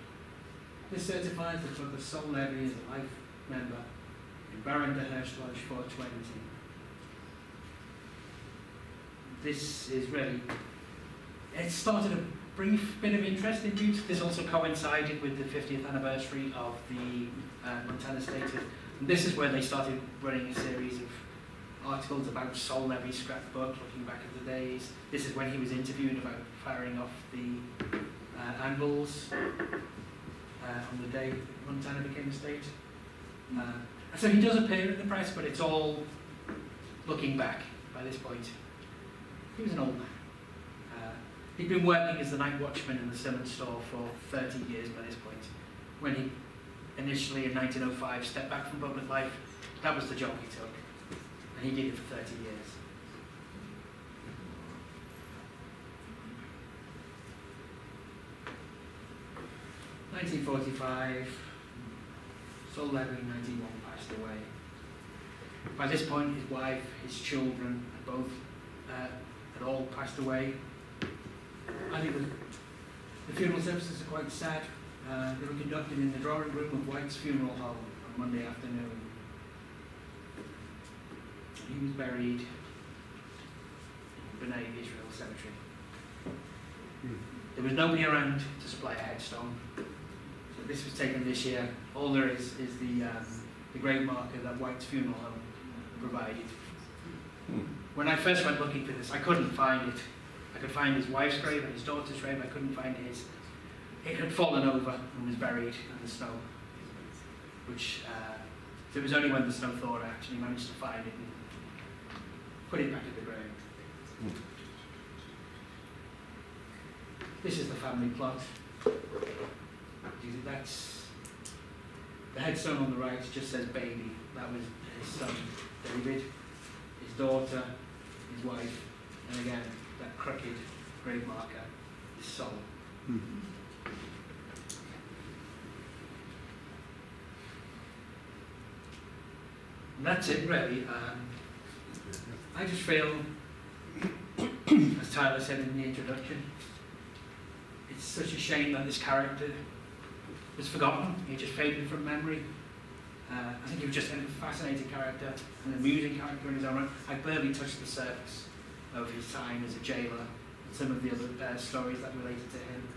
This certifies that Brother Sol Levy is a life member in Baron de Hirsch Lodge 420. This is really, it started a brief bit of interest in Butte. This also coincided with the 50th anniversary of the Montana Standard. And this is where they started running a series of articles about Sol Levy's scrapbook, looking back at the days. This is when he was interviewed about firing off the anvils on the day Montana became a state. So he does appear in the press, but it's all looking back by this point. He was an old man. He'd been working as the night watchman in the Simmons store for 30 years by this point. When he initially, in 1905, stepped back from public life, that was the job he took. And he did it for 30 years. In 1945, Sol Levy in 1991 passed away. By this point, his wife, his children, had all passed away. I think the funeral services are quite sad. They were conducted in the drawing room of White's funeral home on Monday afternoon. He was buried in B'nai Israel Cemetery. There was nobody around to supply a headstone. So this was taken this year. All there is the grave marker that White's funeral home provided. When I first went looking for this, I couldn't find it. I could find his wife's grave and his daughter's grave. I couldn't find his. It had fallen over and was buried in the snow. Which, so it was only when the snow thawed I actually managed to find it and put it back in the grave. This is the family plot. That's the headstone on the right just says baby. That was his son David, his daughter, his wife, and again that crooked grave marker is Sol. And that's it really. I just feel, as Tyler said in the introduction, it's such a shame that this character was forgotten. He just faded from memory. I think he was just a fascinating character, an amusing character in his own right. I barely touched the surface of his time as a jailer and some of the other stories that related to him.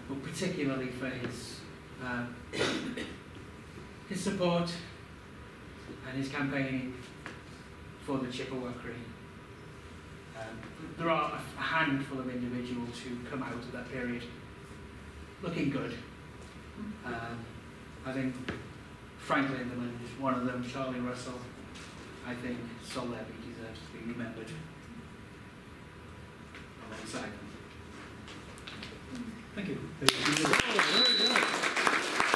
But particularly for his support and his campaigning for the Chippewa Cree. There are a handful of individuals who come out of that period looking good. I think Frank Linderman is one of them, Charlie Russell. I think Sol Levy deserves to be remembered alongside them. Thank you.